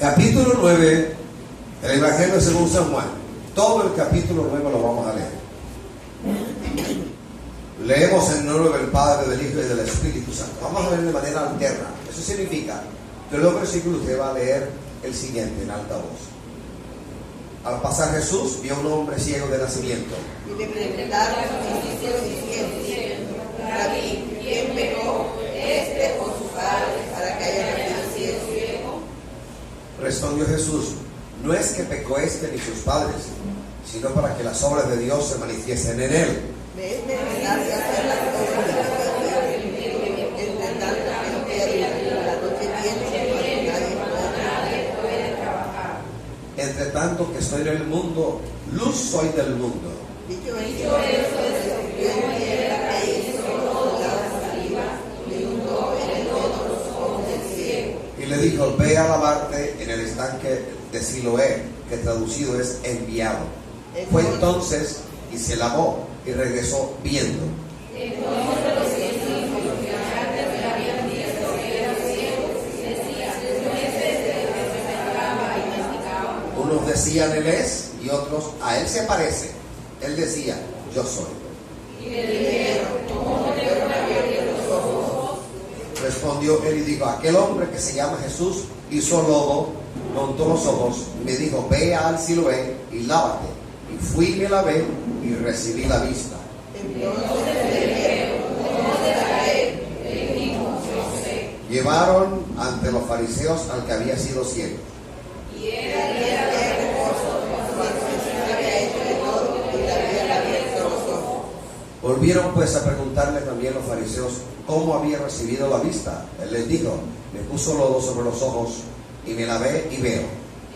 Capítulo 9 del Evangelio según San Juan. Todo el capítulo 9 lo vamos a leer. Leemos en nombre del Padre, del Hijo y del Espíritu Santo. Vamos a leer de manera alterna. Eso significa que los versículos usted va a leer el siguiente en alta voz. Al pasar Jesús vio a un hombre ciego de nacimiento. Y le preguntaron a sus discípulos diciendo: Rabí, ¿quién pecó, este o sus padres, para que haya nacido ciego? Respondió Jesús: no es que pecó este ni sus padres, sino para que las obras de Dios se manifiesten en él. Me es necesario hacer las obras de Dios. Entre tanto que no quiero, la noche viene cuando nadie puede trabajar. Entre tanto que estoy en el mundo, luz soy del mundo. Dicho eso, descubrió una piedra que hizo todo la saliva y untó en el lodo los ojos del ciego. Y le dijo: ve a lavarte en el estanque de Siloé, que traducido es enviado. Fue entonces y se lavó y regresó viendo. Entonces los discípulos que antes le habían visto que era ciego decían: ¿no es este el que se pegaba y masticaba? Unos decían: él es, y otros: a él se parece. Él decía: yo soy. Y le dijeron: ¿cómo no te fueron abiertos los ojos? Respondió él y dijo: aquel hombre que se llama Jesús hizo lodo, montó los ojos y me dijo: ve al Siloé y lávate. Y fui y me lavé y recibí la vista. Entonces le dijeron: ¿cómo será él? Él dijo: yo sé. Llevaron ante los fariseos al que había sido ciego. Y era hermoso cuando Jesús había hecho de todo y le había abierto los ojos. Volvieron pues a preguntarle también los fariseos cómo había recibido la vista. Él les dijo: me puso lodo sobre los ojos y me lavé y veo.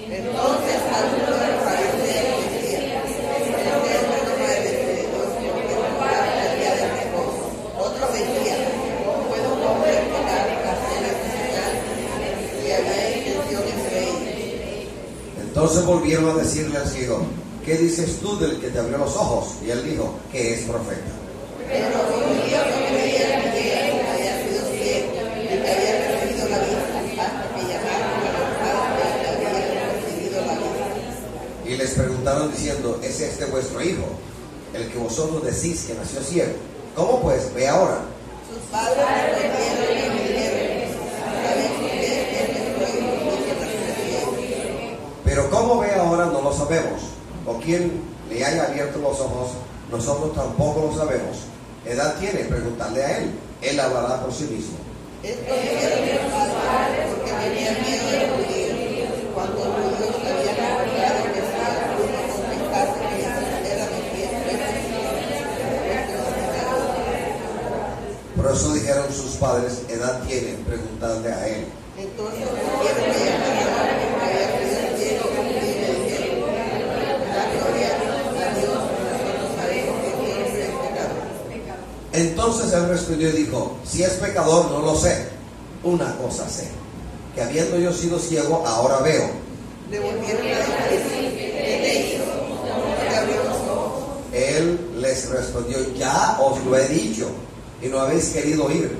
Entonces algunos de los fariseos decían: este hombre no puede Dios, porque no guarda el día del reposo. Otros decían: ¿cómo puede un hombre pecar hacer esta señal? Y había intención entre ellos. Entonces volvieron a decirle al ciego: ¿qué dices tú del que te abrió los ojos? Y él dijo: que es profeta. Pero los judíos no creían que él había sido ciego y que había recibido la vista, hasta que llamaron a los padres que habían recibido la vista. Y les preguntaron diciendo: ¿es este vuestro hijo, el que vosotros decís que nació ciego? ¿Cómo pues? Ve ahora. Sus padres respondieron y dijeron: ¿sabéis que es nuestro hijo y que nació ciego? Pero cómo ve ahora no lo sabemos, o quién le haya abierto los ojos, nosotros tampoco lo sabemos. ¿Edad tiene? Preguntarle a él hablará por sí mismo. Esto hicieron los padres porque tenían miedo de los judíos. Cuando los judíos habían escuchado que si alguno confesase que Jesús era Mesías, Por eso dijeron sus padres: edad tiene, preguntarle a él. entonces volvieron a llamar a otro que había sido ciego y le dijeron: la gloria a Dios, nosotros sabemos que Dios es pecador. Entonces él respondió y dijo: si es pecador no lo sé, una cosa sé, que habiendo yo sido ciego ahora veo. Le volvieron a decir: ¿qué te hizo? ¿Cómo te abrió los ojos? Él les respondió: ya os lo he dicho y no habéis querido oír.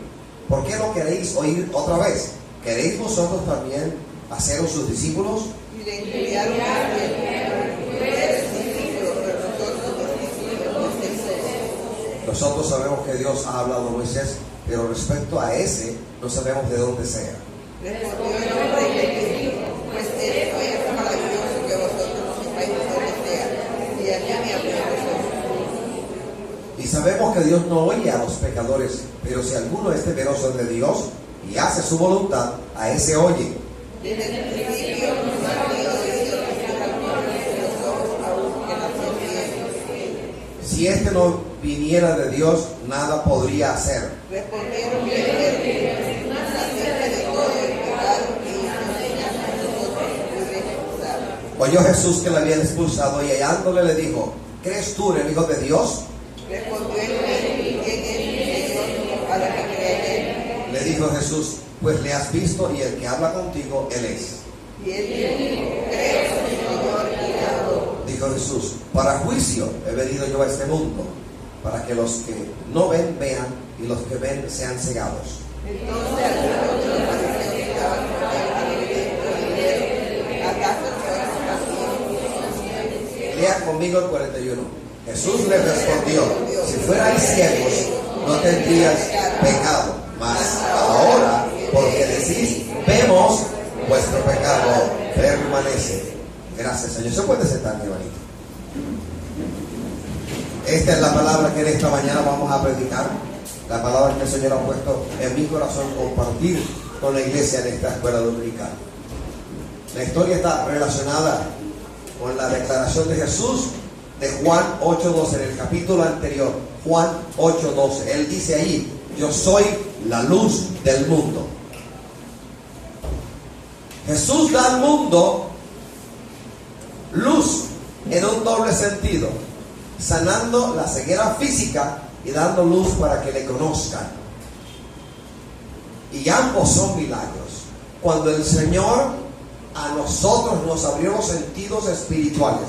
¿Por qué no queréis oír otra vez? ¿Queréis vosotros también haceros sus discípulos? Y le enviaron a él: tú eres discípulo, pero nosotros los discípulos de Moisés. Nosotros sabemos que Dios ha hablado a Moisés, pero respecto a ese no sabemos de dónde sea. Respondió el hombre y le dijo: pues esto es maravilloso que vosotros no sepáis de dónde sea, y a mí me abrió los ojos. Y sabemos que Dios no oye a los pecadores, pero si alguno es temeroso de Dios y hace su voluntad, a ese oye. Desde el principio nos ha habido de Dios que si alguno abre los ojos a uno que nació ciego. Si este no viniera de Dios, nada podría hacer. Respondieron y le dijeron: acerca de todo el pecado que hizo a nosotros pude expulsar. Oyó Jesús que le habían expulsado y hallándole le dijo: ¿crees tú en el Hijo de Dios? Respondió él: ¿quién es mi Señor para que crea en él? Le dijo Jesús: pues le has visto y el que habla contigo, él es. Y él dijo: creo, Señor, y le adoro. Dijo Jesús: para juicio he venido yo a este mundo, para que los que no ven vean y los que ven sean cegados. Entonces algunos de los fariseos que estaban con él al oír esto dijeron: conmigo el 41. Jesús le respondió: si fuerais ciegos, no tendrías pecado. Mas ahora, porque decís, vemos, vuestro pecado permanece. Gracias, Señor. ¿Se puede sentar, mi hermanito? Esta es la palabra que en esta mañana vamos a predicar. La palabra que el Señor ha puesto en mi corazón compartir con la iglesia en esta escuela dominical. La historia está relacionada con la declaración de Jesús de Juan 8:12, en el capítulo anterior, Juan 8:12. Él dice ahí: yo soy la luz del mundo. Jesús da al mundo luz en un doble sentido, sanando la ceguera física y dando luz para que le conozcan. Y ambos son milagros. Cuando el Señor a nosotros nos abrió los sentidos espirituales,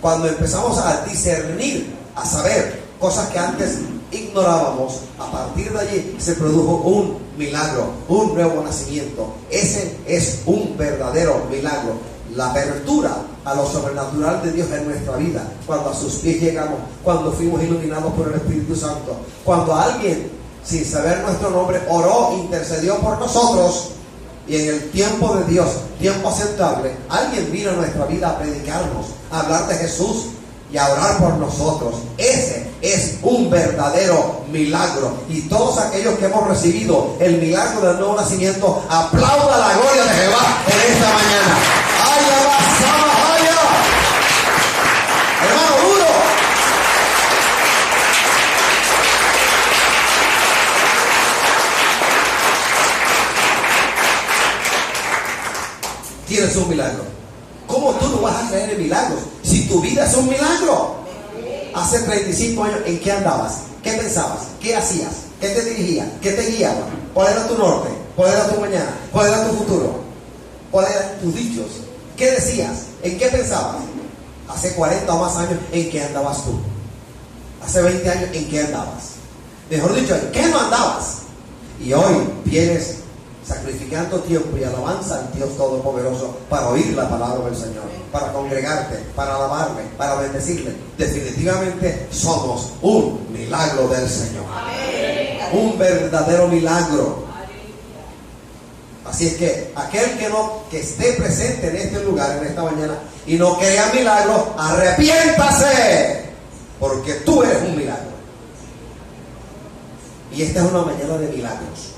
cuando empezamos a discernir, a saber cosas que antes ignorábamos, a partir de allí se produjo un milagro, un nuevo nacimiento. Ese es un verdadero milagro. La apertura a lo sobrenatural de Dios en nuestra vida, cuando a sus pies llegamos, cuando fuimos iluminados por el Espíritu Santo, cuando alguien, sin saber nuestro nombre, oró, intercedió por nosotros, y en el tiempo de Dios, tiempo aceptable, alguien vino a nuestra vida a predicarnos, a hablar de Jesús y a orar por nosotros. Ese es un verdadero milagro. Y todos aquellos que hemos recibido el milagro del nuevo nacimiento, aplauda la gloria de Jehová en esta mañana. ¡Ay, abrazama, ay! Hermano, duro. Tienes un milagro. ¿Cómo tú no vas a creer en milagros si tu vida es un milagro? Hace 35 años, ¿en qué andabas? ¿Qué pensabas? ¿Qué hacías? ¿Qué te dirigía? ¿Qué te guiaba? ¿Cuál era tu norte? ¿Cuál era tu mañana? ¿Cuál era tu futuro? ¿Cuáles eran tus dichos? ¿Qué decías? ¿En qué pensabas? Hace 40 o más años, ¿en qué andabas tú? Hace 20 años, ¿en qué andabas? Mejor dicho, ¿en qué no andabas? Y hoy vienes sacrificando tiempo y alabanza al Dios Todopoderoso para oír la palabra del Señor, para congregarte, para alabarle, para bendecirle. Definitivamente somos un milagro del Señor. Un verdadero milagro. Así es que aquel que esté presente en este lugar, en esta mañana, y no crea milagros, arrepiéntase, porque tú eres un milagro. Y esta es una mañana de milagros.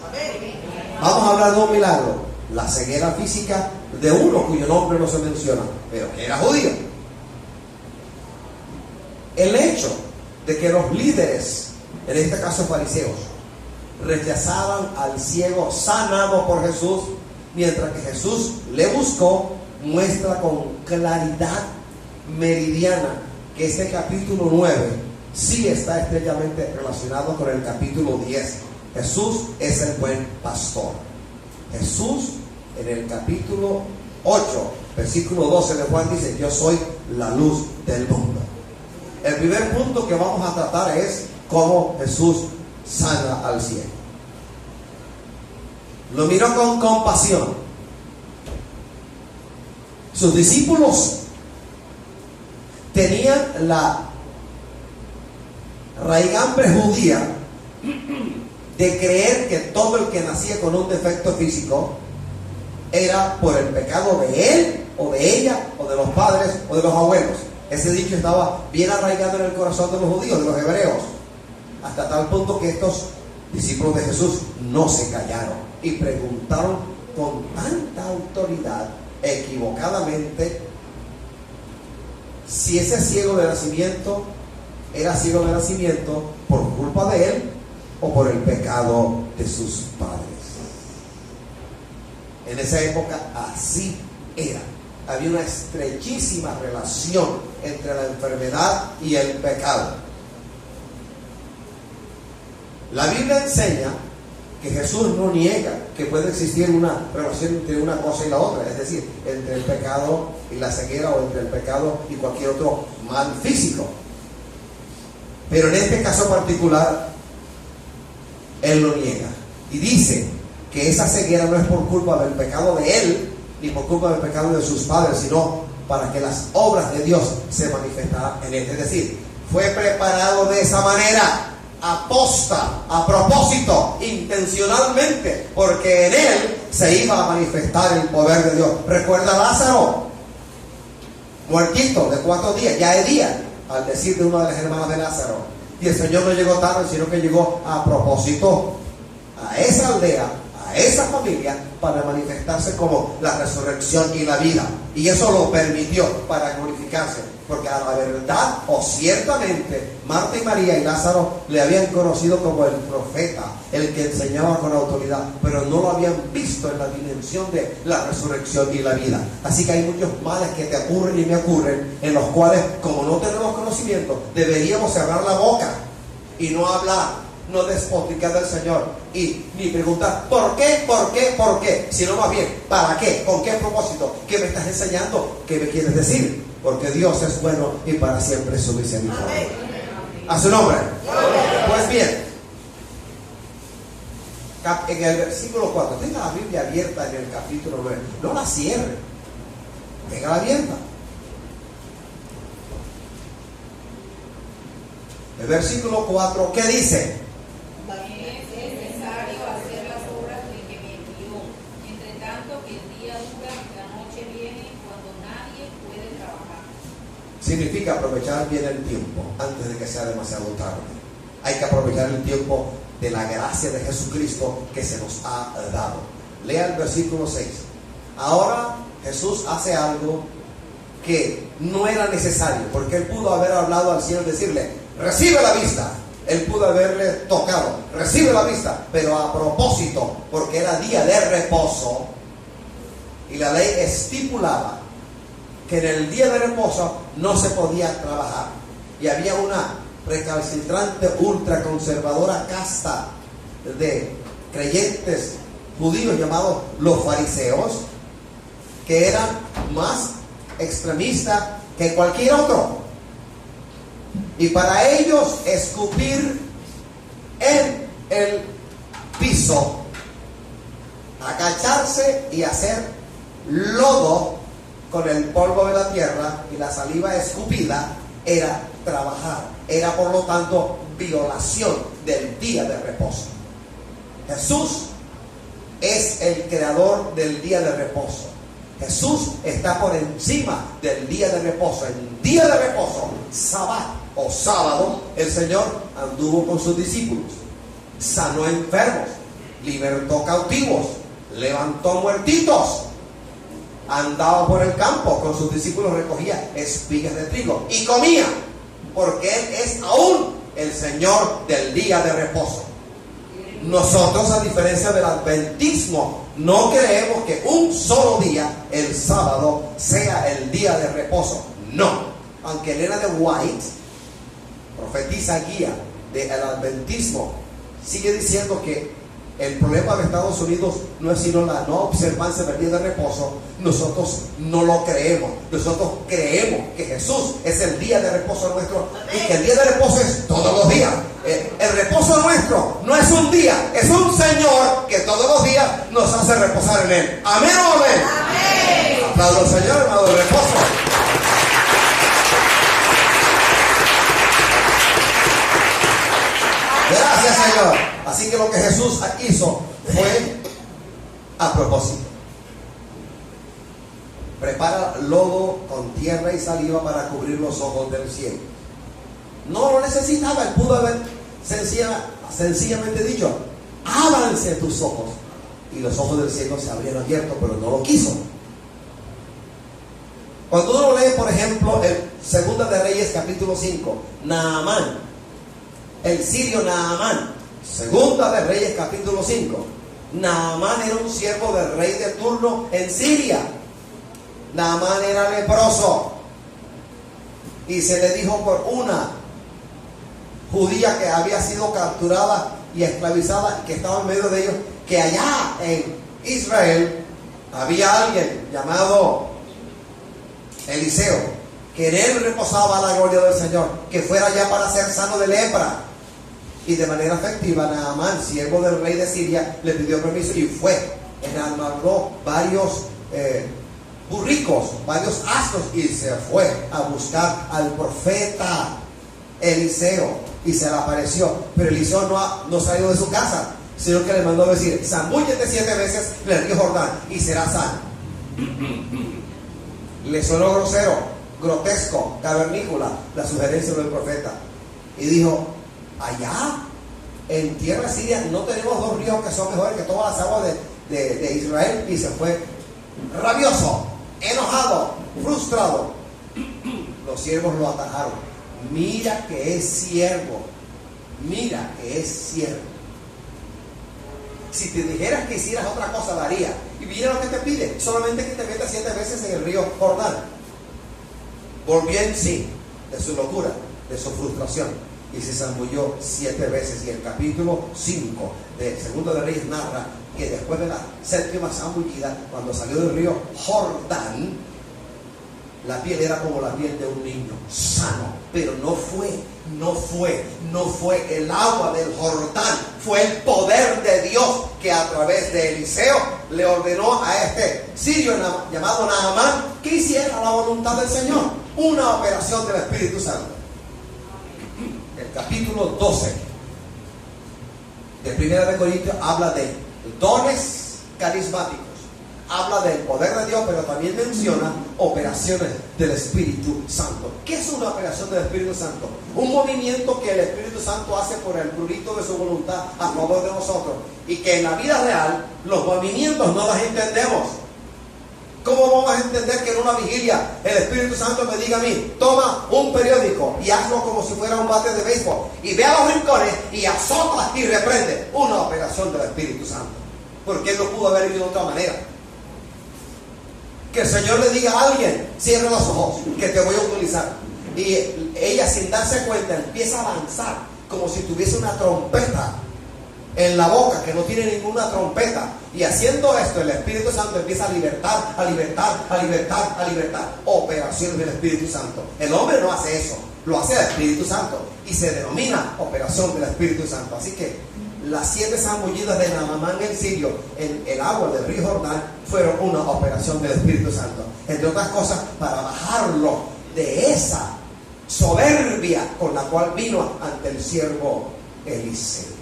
Vamos a hablar de un milagro: la ceguera física de uno cuyo nombre no se menciona, pero que era judío. El hecho de que los líderes, en este caso fariseos, rechazaban al ciego sanado por Jesús, mientras que Jesús le buscó, muestra con claridad meridiana que este capítulo 9 sí está estrechamente relacionado con el capítulo 10. Jesús es el buen pastor. Jesús, en el capítulo 8, versículo 12 de Juan, dice: yo soy la luz del mundo. El primer punto que vamos a tratar es cómo Jesús sana al ciego. Lo miró con compasión. Sus discípulos tenían la raigambre judía de creer que todo el que nacía con un defecto físico era por el pecado de él o de ella o de los padres o de los abuelos. Ese dicho estaba bien arraigado en el corazón de los judíos, de los hebreos, hasta tal punto que estos discípulos de Jesús no se callaron y preguntaron con tanta autoridad, equivocadamente, si ese ciego de nacimiento era ciego de nacimiento por culpa de él o por el pecado de sus padres. En esa época así era. Había una estrechísima relación entre la enfermedad y el pecado. La Biblia enseña que Jesús no niega que puede existir una relación entre una cosa y la otra, es decir, entre el pecado y la ceguera, o entre el pecado y cualquier otro mal físico. Pero en este caso particular, Él lo niega y dice que esa ceguera no es por culpa del pecado de él, ni por culpa del pecado de sus padres, sino para que las obras de Dios se manifestaran en él. Es decir, fue preparado de esa manera, aposta, a propósito, intencionalmente, porque en él se iba a manifestar el poder de Dios. Recuerda a Lázaro, muertito de 4 días, ya es día, al decir de una de las hermanas de Lázaro. Y el Señor no llegó tarde, sino que llegó a propósito a esa aldea, a esa familia, para manifestarse como la resurrección y la vida. Y eso lo permitió para glorificarse, porque a la verdad, o ciertamente, Marta y María y Lázaro le habían conocido como el profeta, el que enseñaba con autoridad, pero no lo habían visto en la dimensión de la resurrección y la vida. Así que hay muchos males que te ocurren y me ocurren, en los cuales, como no tenemos conocimiento, deberíamos cerrar la boca y no hablar, no despotricar del Señor y ni preguntar ¿por qué? ¿Por qué? ¿Por qué? Sino más bien, ¿para qué? ¿Con qué propósito? ¿Qué me estás enseñando? ¿Qué me quieres decir? Porque Dios es bueno y para siempre su misericordia. A su nombre. Pues bien, en el versículo 4, tenga la Biblia abierta en el capítulo 9, no la cierre, tenga abierta. El versículo 4, ¿qué dice? Es necesario hacer las obras de que me envió. Entre tanto que el día dura, la noche viene cuando nadie puede trabajar. Significa aprovechar bien el tiempo antes de que sea demasiado tarde. Hay que aprovechar el tiempo de la gracia de Jesucristo que se nos ha dado. Lea el versículo 6. Ahora Jesús hace algo que no era necesario, porque él pudo haber hablado al cielo y decirle: recibe la vista. Él pudo haberle tocado, recibe la vista, pero a propósito, porque era día de reposo y la ley estipulaba que en el día de reposo no se podía trabajar, y había una recalcitrante, ultraconservadora casta de creyentes judíos llamados los fariseos, que eran más extremistas que cualquier otro. Y para ellos escupir en el piso, agacharse y hacer lodo con el polvo de la tierra y la saliva escupida era trabajar. Era por lo tanto violación del día de reposo. Jesús es el creador del día de reposo. Jesús está por encima del día de reposo. En día de reposo, sábado o sábado, el Señor anduvo con sus discípulos, sanó enfermos, libertó cautivos, levantó muertitos, andaba por el campo con sus discípulos, recogía espigas de trigo y comía, porque Él es aún el Señor del día de reposo. Nosotros, a diferencia del adventismo, no creemos que un solo día, el sábado, sea el día de reposo. No. Aunque Elena de White, profetisa guía del adventismo, sigue diciendo que el problema de Estados Unidos no es sino la no observancia del día de reposo, nosotros no lo creemos. Nosotros creemos que Jesús es el día de reposo nuestro y que el día de reposo es todos los días. El reposo nuestro no es un día, es un Señor que todos los días nos hace reposar en Él. Amén o amén. Amén. Aplaudo al Señor, hermano, de reposo. Gracias, Señor. Así que lo que Jesús hizo fue a propósito. Prepara lodo con tierra y saliva para cubrir los ojos del ciego. No lo necesitaba, él pudo haber sencillamente dicho: ábranse tus ojos. Y los ojos del ciego se habrían abierto, pero no lo quiso. Cuando uno lee, por ejemplo, el Segunda de Reyes capítulo 5, Naamán, el sirio Naamán, Segunda de Reyes capítulo 5. Naamán era un siervo del rey de turno en Siria. Naamán era leproso y se le dijo por una judía que había sido capturada y esclavizada y que estaba en medio de ellos, que allá en Israel había alguien llamado Eliseo, que en él reposaba la gloria del Señor, que fuera allá para ser sano de lepra. Y de manera efectiva, Naamán, siervo del rey de Siria, le pidió permiso y fue. Enarmó varios burricos, varios asnos, y se fue a buscar al profeta Eliseo y se le apareció. Pero Eliseo no salió de su casa, sino que le mandó a decir: zambúllete 7 veces en el río Jordán y serás sano. Le sonó grosero, grotesco, cavernícola la sugerencia del profeta, y dijo: allá en tierra siria no tenemos 2 ríos que son mejores que todas las aguas de Israel. Y se fue rabioso, enojado, frustrado. Los siervos lo atajaron. Mira que es siervo, mira que es siervo. Si te dijeras que hicieras otra cosa, lo haría. Y mira lo que te pide: solamente que te metas 7 veces en el río Jordán. Volvió en sí de su locura, de su frustración, y se zambulló 7 veces. Y el capítulo 5 de Segundo de Reyes narra que después de la 7ª zambullida, cuando salió del río Jordán, la piel era como la piel de un niño sano. Pero no fue el agua del Jordán, fue el poder de Dios que a través de Eliseo le ordenó a este sirio llamado Naamán que hiciera la voluntad del Señor. Una operación del Espíritu Santo. El capítulo 12 de Primera de Corintios habla de dones carismáticos, habla del poder de Dios, pero también menciona operaciones del Espíritu Santo. ¿Qué es una operación del Espíritu Santo? Un movimiento que el Espíritu Santo hace por el prurito de su voluntad a favor de nosotros, y que en la vida real los movimientos no los entendemos. ¿Cómo vamos a entender que en una vigilia el Espíritu Santo me diga a mí: toma un periódico y hazlo como si fuera un bate de béisbol y ve a los rincones y azota y reprende? Una operación del Espíritu Santo, porque Él no pudo haber ido de otra manera. Que el Señor le diga a alguien: cierra los ojos, que te voy a utilizar. Y ella, sin darse cuenta, empieza a lanzar como si tuviese una trompeta en la boca, que no tiene ninguna trompeta. Y haciendo esto, el Espíritu Santo empieza a libertar. Operaciones del Espíritu Santo. El hombre no hace eso, lo hace el Espíritu Santo, y se denomina operación del Espíritu Santo. Así que las 7 zambullidas de Naamán el sirio en el agua del río Jordán fueron una operación del Espíritu Santo, entre otras cosas para bajarlo de esa soberbia con la cual vino ante el siervo Eliseo.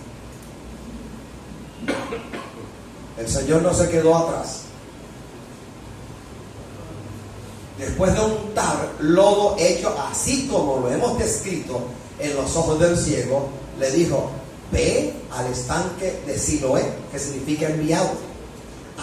El Señor no se quedó atrás. Después de untar lodo hecho así como lo hemos descrito en los ojos del ciego, le dijo: ve al estanque de Siloé, que significa enviado.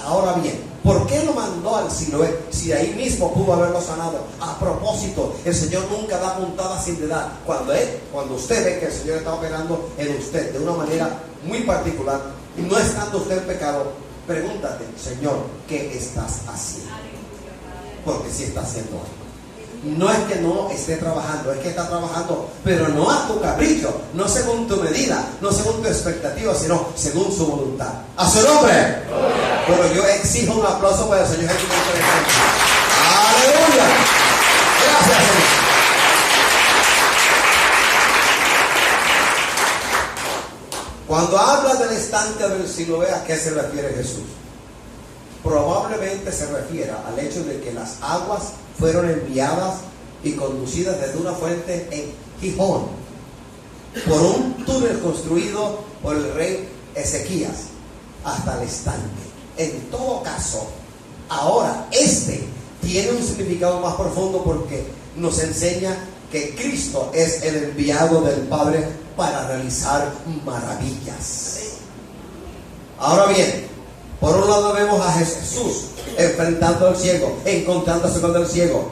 Ahora bien, ¿por qué lo mandó al Siloé si ahí mismo pudo haberlo sanado? A propósito, el Señor nunca da puntada sin dedal. Cuando usted ve que el Señor está operando en usted de una manera muy particular, no estando usted en pecado, pregúntate: Señor, ¿qué estás haciendo? Porque sí está haciendo algo. No es que no esté trabajando, es que está trabajando, pero no a tu capricho, no según tu medida, no según tu expectativa, sino según su voluntad. ¡A su nombre! Pero yo exijo un aplauso para el Señor Jesucristo. ¡Aleluya! Gracias, Señor. Cuando habla del estanque del Siloé, ¿a qué se refiere Jesús? Probablemente se refiere al hecho de que las aguas fueron enviadas y conducidas desde una fuente en Gijón por un túnel construido por el rey Ezequías hasta el estanque. En todo caso, ahora tiene un significado más profundo, porque nos enseña que Cristo es el enviado del Padre para realizar maravillas. Ahora bien, por un lado vemos a Jesús enfrentando al ciego, encontrándose con el ciego,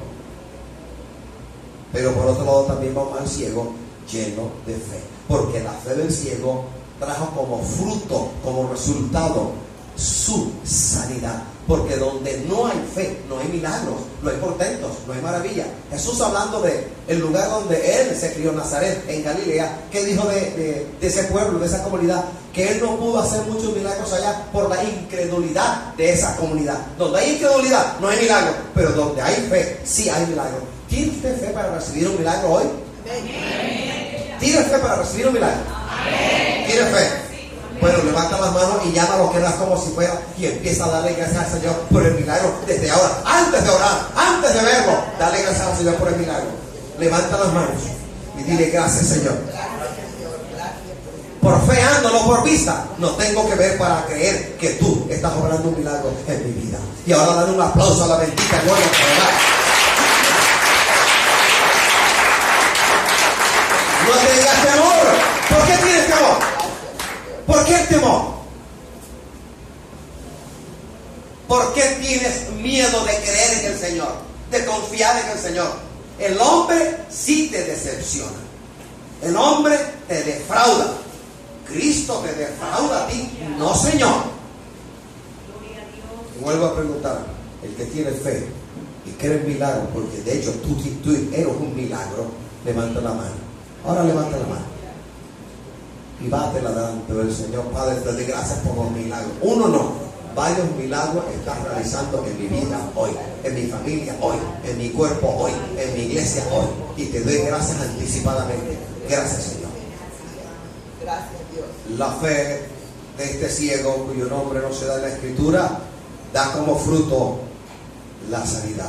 pero por otro lado también vamos al ciego lleno de fe, porque la fe del ciego trajo como fruto, como resultado, su sanidad. Porque donde no hay fe, no hay milagros, no hay portentos, no hay maravilla. Jesús, hablando de el lugar donde Él se crió, Nazaret, en Galilea, ¿qué dijo de ese pueblo, de esa comunidad? Que Él no pudo hacer muchos milagros allá por la incredulidad de esa comunidad. Donde hay incredulidad, no hay milagro, pero donde hay fe, sí hay milagro. ¿Tiene usted fe para recibir un milagro hoy? ¿Tiene fe para recibir un milagro? ¿Tiene fe? Bueno, levanta las manos y llama a lo que eras como si fuera y empieza a darle gracias al Señor por el milagro desde ahora. Antes de orar, antes de verlo, dale gracias al Señor por el milagro. Levanta las manos y dile gracias, Señor. Por fe ando, no por vista. No tengo que ver para creer que tú estás obrando un milagro en mi vida. Y ahora dale un aplauso a la bendita gloria de Jehová. No tengas temor. ¿Por qué tienes temor? ¿Por qué el temor? ¿Por qué tienes miedo de creer en el Señor? De confiar en el Señor. El hombre sí te decepciona. El hombre te defrauda. Cristo te defrauda a ti. No, Señor. Y vuelvo a preguntar. El que tiene fe y cree en milagros, porque de hecho tú eres un milagro, levanta la mano. Ahora levanta la mano y bátela delante del Señor. Padre, te doy gracias por los milagros. Uno no, varios milagros estás realizando en mi vida hoy, en mi familia hoy, en mi cuerpo hoy, en mi iglesia hoy. Y te doy gracias anticipadamente. Gracias, Señor. Gracias, Dios. La fe de este ciego, cuyo nombre no se da en la Escritura, da como fruto la sanidad.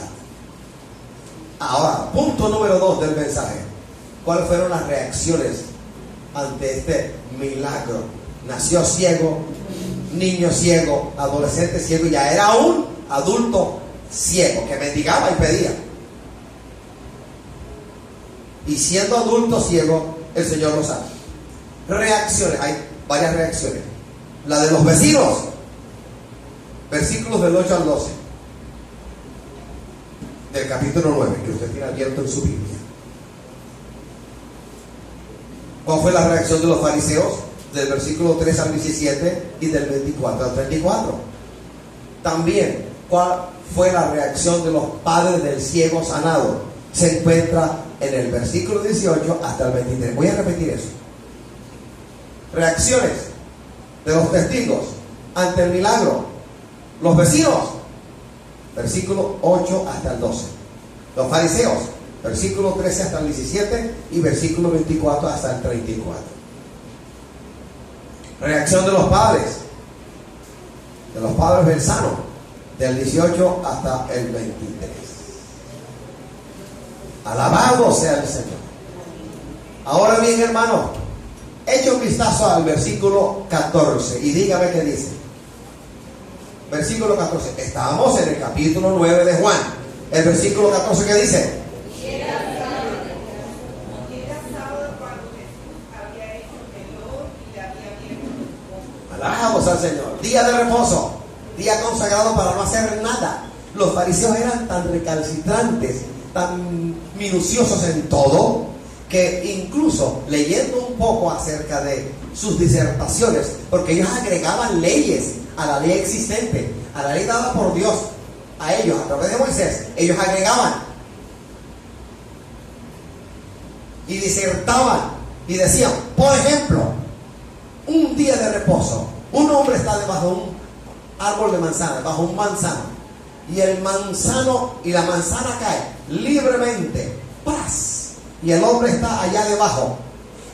Ahora, punto número 2 del mensaje. ¿Cuáles fueron las reacciones ante este milagro? Nació ciego, niño ciego, adolescente ciego, y ya era un adulto ciego que mendigaba y pedía. Y siendo adulto ciego, el Señor lo sana. Reacciones, hay varias reacciones. La de los vecinos, versículos del 8 al 12 del capítulo 9, que usted tiene abierto en su Biblia. ¿Cuál fue la reacción de los fariseos? Del versículo 3 al 17 y del 24 al 34. También, ¿cuál fue la reacción de los padres del ciego sanado? Se encuentra en el versículo 18 hasta el 23. Voy a repetir eso. Reacciones de los testigos ante el milagro. Los vecinos, versículo 8 hasta el 12. Los fariseos, versículo 13 hasta el 17 y versículo 24 hasta el 34. Reacción de los padres del sano, del 18 hasta el 23. Alabado sea el Señor. Ahora bien, hermano, eche un vistazo al versículo 14 y dígame qué dice. Versículo 14. Estábamos en el capítulo 9 de Juan. El versículo 14, ¿qué dice? Alabamos al Señor. Día de reposo, día consagrado para no hacer nada. Los fariseos eran tan recalcitrantes, tan minuciosos en todo, que incluso leyendo un poco acerca de sus disertaciones, porque ellos agregaban leyes a la ley existente, a la ley dada por Dios a ellos a través de Moisés, ellos agregaban y disertaban y decían, por ejemplo, un día de reposo, un hombre está debajo de un árbol de manzana, bajo un manzano, y el manzano y la manzana cae libremente, ¡pras! Y el hombre está allá debajo.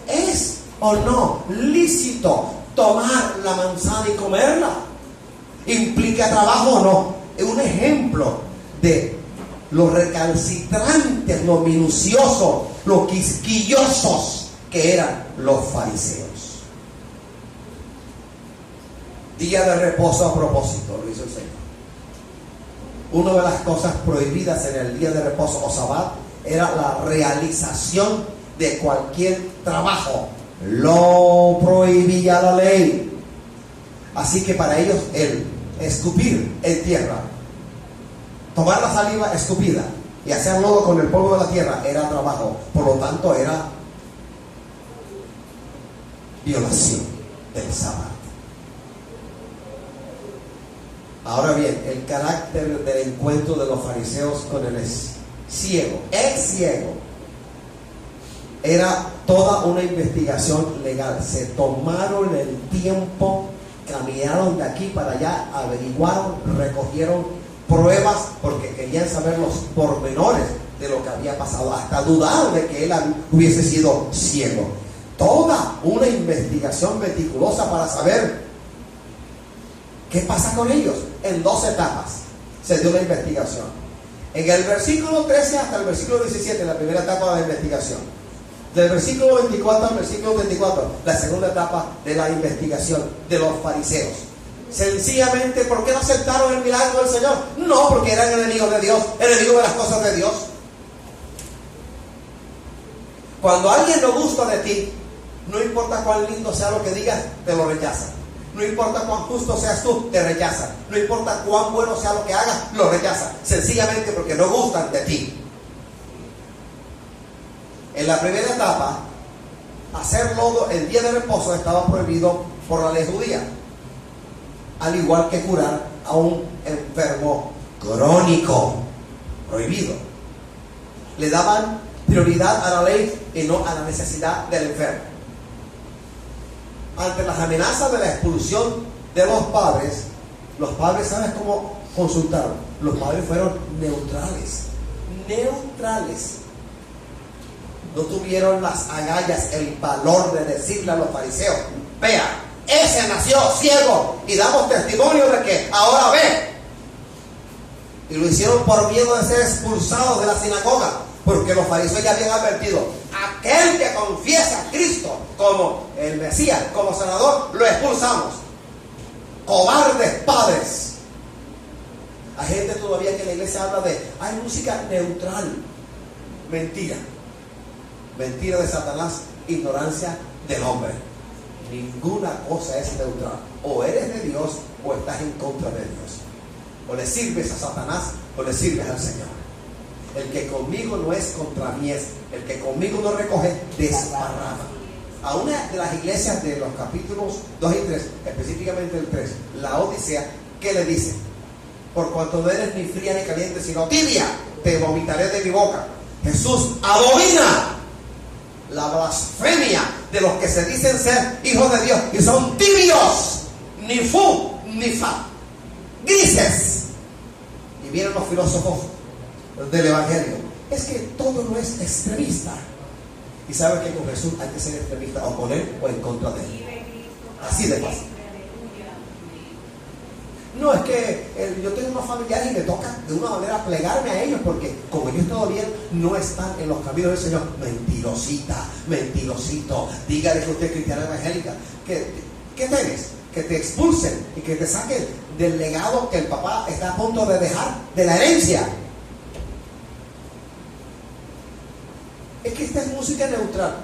¿Es o no lícito tomar la manzana y comerla? ¿Implica trabajo o no? Es un ejemplo de los recalcitrantes, los minuciosos, los quisquillosos que eran los fariseos. Día de reposo a propósito, lo hizo el Señor. Una de las cosas prohibidas en el día de reposo o sabbat era la realización de cualquier trabajo. Lo prohibía la ley. Así que para ellos el escupir en tierra, tomar la saliva escupida y hacer lodo con el polvo de la tierra era trabajo. Por lo tanto era violación del sabbat. Ahora bien, el carácter del encuentro de los fariseos con el ciego, era toda una investigación legal. Se tomaron el tiempo, caminaron de aquí para allá, averiguaron, recogieron pruebas porque querían saber los pormenores de lo que había pasado, hasta dudar de que él hubiese sido ciego. toda una investigación meticulosa para saber qué pasa con ellos. En 2 etapas se dio la investigación. En el versículo 13 hasta el versículo 17, la primera etapa de la investigación. Del versículo 24 al versículo 24, la segunda etapa de la investigación de los fariseos. Sencillamente, ¿por qué no aceptaron el milagro del Señor? No, porque eran enemigos de Dios, enemigos de las cosas de Dios. Cuando alguien no gusta de ti, no importa cuán lindo sea lo que digas, te lo rechazan. No importa cuán justo seas tú, te rechazan. No importa cuán bueno sea lo que hagas, lo rechazan. Sencillamente porque no gustan de ti. En la primera etapa, hacer lodo el día de reposo estaba prohibido por la ley judía. Al igual que curar a un enfermo crónico. Prohibido. Le daban prioridad a la ley y no a la necesidad del enfermo. Ante las amenazas de la expulsión de los padres, ¿sabes cómo consultaron? Los padres fueron neutrales. Neutrales. No tuvieron las agallas, el valor de decirle a los fariseos: vea, ese nació ciego y damos testimonio de que ahora ve. Y lo hicieron por miedo de ser expulsados de la sinagoga, porque los fariseos ya habían advertido: aquel que confiesa a Cristo como el Mesías, como Salvador, lo expulsamos. Cobardes padres. Hay gente todavía que en la iglesia habla de: hay música neutral. Mentira. Mentira de Satanás, ignorancia del hombre. Ninguna cosa es neutral. O eres de Dios o estás en contra de Dios. O le sirves a Satanás o le sirves al Señor. El que conmigo no es contra mí es. El que conmigo no recoge, desparrama. A una de las iglesias de los capítulos 2 y 3, específicamente el 3, la Odisea, ¿qué le dice? Por cuanto no eres ni fría ni caliente, sino tibia, te vomitaré de mi boca. Jesús abomina la blasfemia de los que se dicen ser hijos de Dios y son tibios, ni fu ni fa, grises. Y vienen los filósofos del evangelio: es que todo no es extremista. Y sabe que con Jesús hay que ser extremista, o con él o en contra de él. Así de fácil. No, es que yo tengo unos familiares y me toca de una manera plegarme a ellos, porque como ellos todavía no están en los caminos del Señor. Mentirosita, mentirosito. Dígale que usted es cristiana evangélica. ¿Qué tienes? Que te expulsen y que te saquen del legado que el papá está a punto de dejar, de la herencia. Es que esta es música neutral.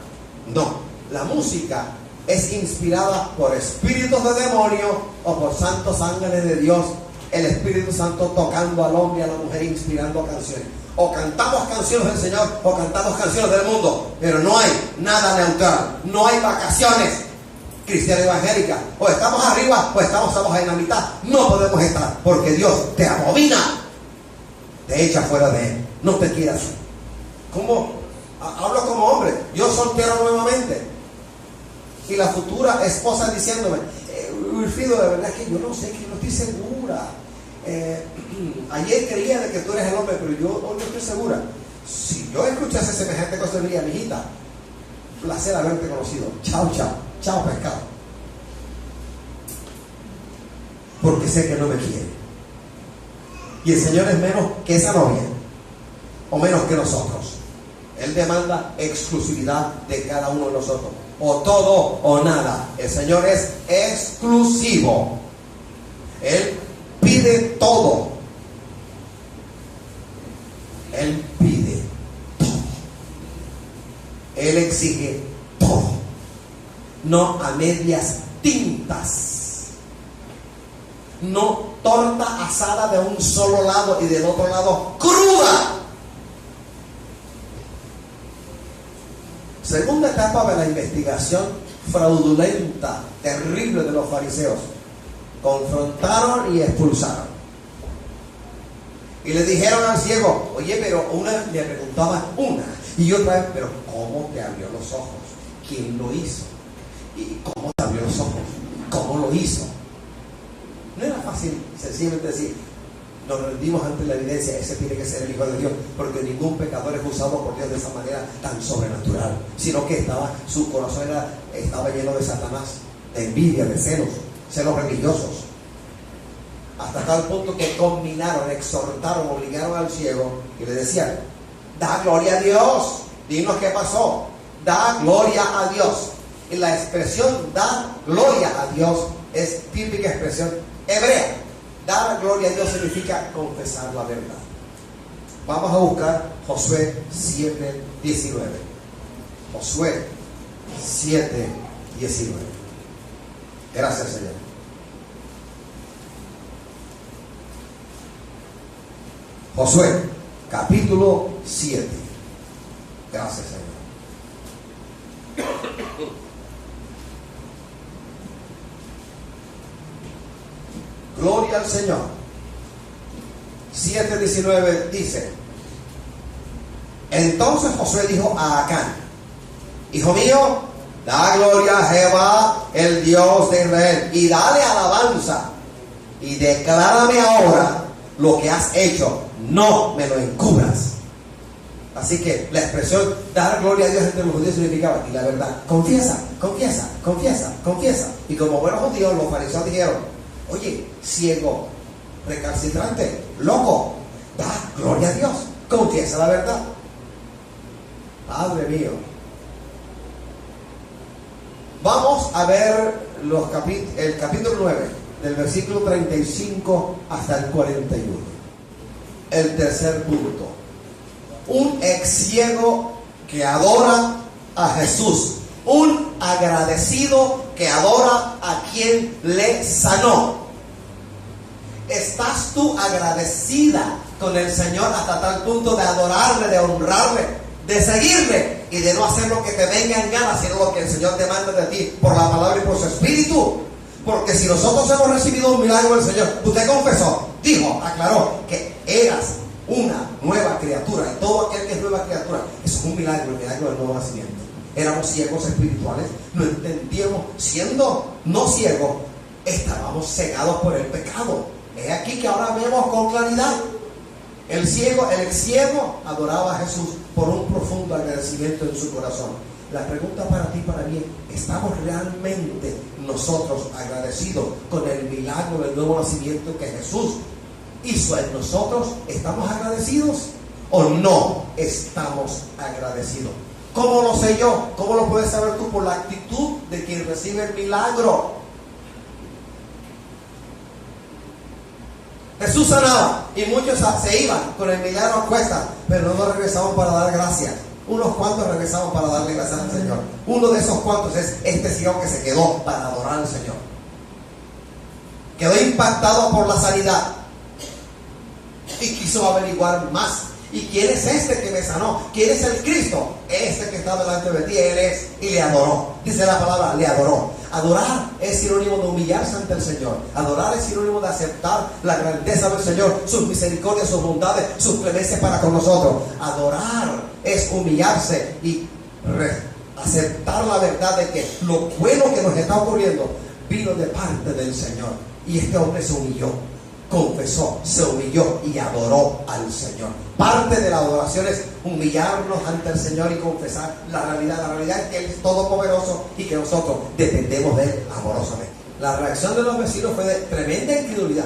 No, la música es inspirada por espíritus de demonio o por santos ángeles de Dios. El Espíritu Santo tocando al hombre y a la mujer, inspirando canciones. O cantamos canciones del Señor o cantamos canciones del mundo, pero no hay nada neutral. No hay vacaciones cristiana evangélica. O estamos arriba o estamos en la mitad. No podemos estar, porque Dios te abomina, te echa fuera de él. No te quieras. ¿Cómo? Hablo como hombre. Yo soltero nuevamente. Y la futura esposa diciéndome: Wilfrido, de verdad que yo no sé, que no estoy segura. Ayer creía de que tú eres el hombre, pero yo hoy no estoy segura. Si yo escuchase semejante cosa, diría: mijita, placer haberte conocido. Chao, chao, chao pescado. Porque sé que no me quiere. Y el Señor es menos que esa novia, o menos que nosotros. Él demanda exclusividad de cada uno de nosotros. O todo o nada. El Señor es exclusivo. Él pide todo. Él pide todo. Él exige todo. No a medias tintas. No torta asada de un solo lado y del otro lado cruda. Segunda etapa de la investigación fraudulenta, terrible de los fariseos. Confrontaron y expulsaron. Y le dijeron al ciego: oye, pero le preguntaban una y otra vez: pero ¿cómo te abrió los ojos? ¿Quién lo hizo? ¿Y cómo te abrió los ojos? ¿Cómo lo hizo? No era fácil sencillamente decir: nos rendimos ante la evidencia, ese tiene que ser el Hijo de Dios, porque ningún pecador es usado por Dios de esa manera tan sobrenatural, sino que su corazón estaba lleno de Satanás, de envidia, de celos religiosos, hasta tal punto que combinaron, exhortaron, obligaron al ciego y le decían: da gloria a Dios, dinos qué pasó, da gloria a Dios. Y la expresión da gloria a Dios es típica expresión hebrea. Dar gloria a Dios significa confesar la verdad. Vamos a buscar Josué 7:19. Josué 7:19. Gracias, Señor. Josué, capítulo 7. Gracias, Señor. Gloria al Señor. 7:19 dice: entonces Josué dijo a Acán: hijo mío, da gloria a Jehová, el Dios de Israel, y dale alabanza, y declárame ahora lo que has hecho, no me lo encubras. Así que la expresión dar gloria a Dios entre los judíos significaba, y la verdad, confiesa. Y como buenos judíos, los fariseos dijeron: oye, ciego, recalcitrante, loco, da gloria a Dios, confiesa la verdad. Padre mío. Vamos a ver el capítulo 9, del versículo 35 hasta el 41. El tercer punto. Un ex ciego que adora a Jesús. Un agradecido que adora a quien le sanó. ¿Estás tú agradecida con el Señor hasta tal punto de adorarle, de honrarle, de seguirle y de no hacer lo que te venga en gana, sino lo que el Señor te manda de ti por la palabra y por su espíritu? Porque si nosotros hemos recibido un milagro del Señor, usted confesó, dijo, aclaró que eras una nueva criatura, y todo aquel que es nueva criatura, eso es un milagro, el milagro del nuevo nacimiento. Éramos ciegos espirituales, no entendíamos, siendo no ciegos, estábamos cegados por el pecado. Es aquí que ahora vemos con claridad. El ex ciego adoraba a Jesús por un profundo agradecimiento en su corazón. La pregunta para ti y para mí: ¿estamos realmente nosotros agradecidos con el milagro del nuevo nacimiento que Jesús hizo en nosotros? ¿Estamos agradecidos o no estamos agradecidos? ¿Cómo lo sé yo? ¿Cómo lo puedes saber tú? Por la actitud de quien recibe el milagro. Jesús sanaba y muchos se iban con el milagro a cuestas, pero no regresaban para dar gracias. Unos cuantos regresaban para darle gracias al Señor. Uno de esos cuantos es este ciego que se quedó para adorar al Señor. Quedó impactado por la sanidad y quiso averiguar más. ¿Y quién es este que me sanó? ¿Quién es el Cristo? Este que está delante de ti, Él es. Y le adoró. Dice la palabra, le adoró. Adorar es sinónimo de humillarse ante el Señor. Adorar es sinónimo de aceptar la grandeza del Señor, sus misericordias, sus bondades, sus clemencias para con nosotros. Adorar es humillarse y aceptar la verdad de que lo bueno que nos está ocurriendo vino de parte del Señor. Y este hombre se humilló, confesó, se humilló y adoró al Señor. Parte de la adoración es humillarnos ante el Señor y confesar la realidad. La realidad es que Él es todopoderoso y que nosotros dependemos de Él amorosamente. La reacción de los vecinos fue de tremenda incredulidad.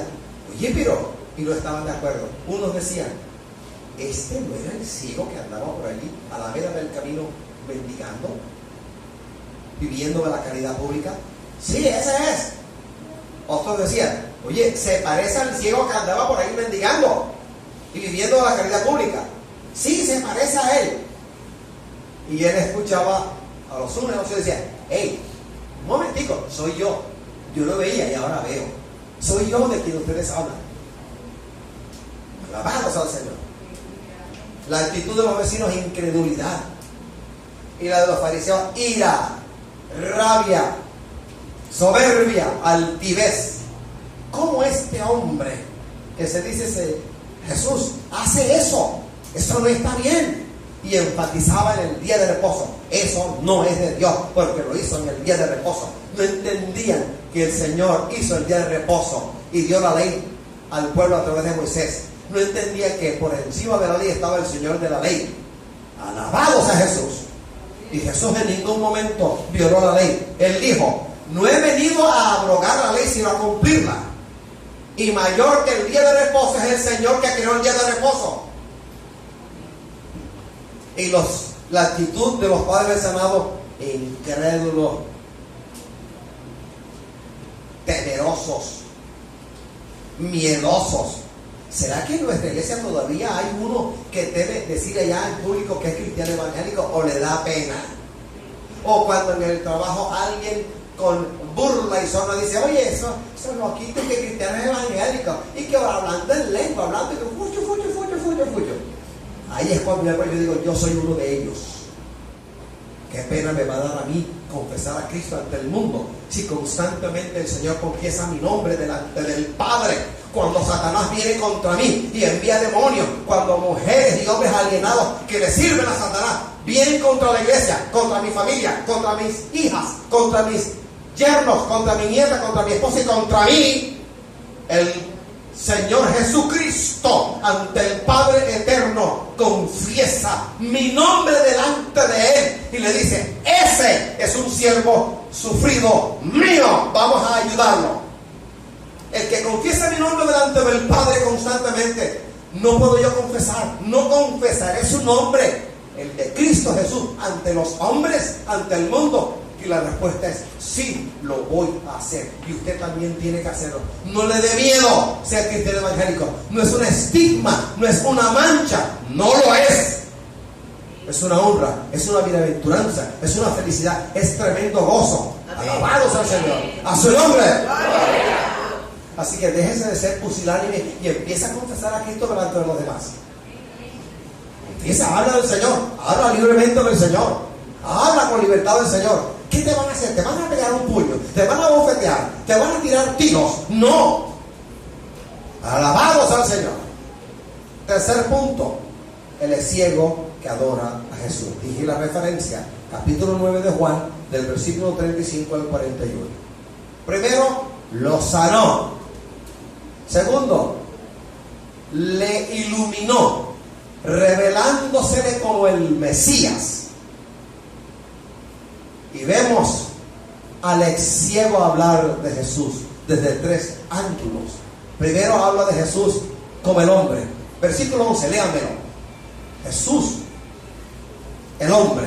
Oye, pero, y no estaban de acuerdo. Unos decían: ¿este no era el ciego que andaba por allí a la vera del camino mendigando, viviendo de la caridad pública? Sí, ese es. Otros decían: oye, se parece al ciego que andaba por ahí mendigando y viviendo de la caridad pública. Sí, se parece a él. Y él escuchaba a los unos y a los otros y decía: hey, un momentico, soy yo. Yo lo veía y ahora veo. Soy yo de quien ustedes hablan. Alabados al Señor. La actitud de los vecinos es incredulidad. Y la de los fariseos, ira, rabia, soberbia, altivez. ¿Cómo este hombre que se dice Jesús hace eso? Eso no está bien. Y enfatizaba en el día de reposo. Eso no es de Dios, porque lo hizo en el día de reposo. No entendían que el Señor hizo el día de reposo y dio la ley al pueblo a través de Moisés, no entendía que por encima de la ley estaba el Señor de la ley. Alabado sea Jesús. Y Jesús en ningún momento violó la ley. Él dijo: no he venido a abrogar la ley, sino a cumplirla. Y mayor que el día de reposo es el Señor que creó el día de reposo. Y la actitud de los padres del Senado: incrédulos, temerosos, miedosos. ¿Será que en nuestra iglesia todavía hay uno que debe decir allá en público que es cristiano evangélico, o le da pena? O cuando en el trabajo alguien con burla y zona dice: oye, eso no quita que cristiano es evangélico, y que hablando en lengua, hablando que fucho. Ahí es cuando yo digo: yo soy uno de ellos. Qué pena me va a dar a mí confesar a Cristo ante el mundo si constantemente el Señor confiesa mi nombre delante del Padre. Cuando Satanás viene contra mí y envía demonios, cuando mujeres y hombres alienados que le sirven a Satanás vienen contra la iglesia, contra mi familia, contra mis hijas, contra mis yernos, contra mi nieta, contra mi esposa y contra mí, el Señor Jesucristo ante el Padre eterno confiesa mi nombre delante de Él y le dice: ese es un siervo sufrido mío, vamos a ayudarlo. El que confiesa mi nombre delante del Padre constantemente, no puedo yo confesar, no confesaré su nombre, el de Cristo Jesús, ante los hombres, ante el mundo. Y la respuesta es: sí, lo voy a hacer. Y usted también tiene que hacerlo. No le dé miedo ser cristiano evangélico. No es un estigma, no es una mancha, no lo es. Es una honra, es una bienaventuranza, es una felicidad, es tremendo gozo. Alabados al Señor, a su nombre. Así que déjese de ser pusilánime y empieza a confesar a Cristo delante de los demás. Empieza a hablar del Señor, habla libremente del Señor, habla con libertad del Señor. ¿Qué te van a hacer? ¿Te van a pegar un puño? ¿Te van a bofetear? ¿Te van a tirar tiros? No. Alabados al Señor. Tercer punto: Él es ciego que adora a Jesús. Dije la referencia, capítulo 9 de Juan, del versículo 35 al 41. Primero, lo sanó. Segundo, le iluminó, revelándosele como el Mesías. Y vemos al ex ciego hablar de Jesús desde tres ángulos. Primero habla de Jesús como el hombre. Versículo 11, léanmelo. Jesús, el hombre.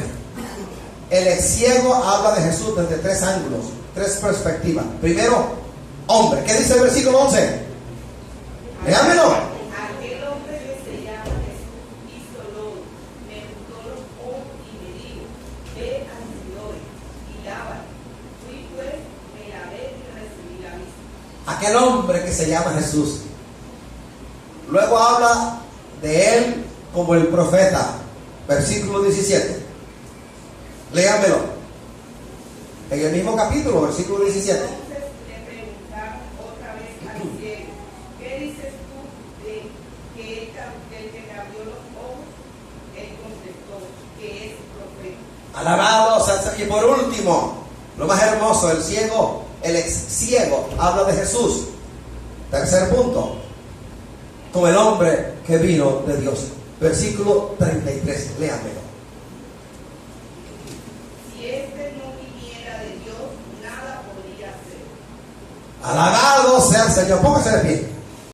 El ex ciego habla de Jesús desde tres ángulos, tres perspectivas. Primero, hombre. ¿Qué dice el versículo 11? Léanmelo. Aquel hombre que se llama Jesús hizo lodo, me untó los ojos y me dijo: ve al Señor y lávate. Fui pues, me lavé y recibí la vista. Aquel hombre que se llama Jesús. Luego habla de él como el profeta. Versículo 17. Léanmelo. En el mismo capítulo, versículo 17. Entonces le preguntaron otra vez al ciego: ¿qué dices tú de que el que te abrió los ojos? Él contestó: que es profeta. Alabado sea. Y por último, lo más hermoso, el ciego, el ex ciego, habla de Jesús. Tercer punto, como el hombre que vino de Dios. Versículo 33, léanmelo. Si este no viniera de Dios, nada podría hacer. Alabado sea el Señor. Póngase de pie.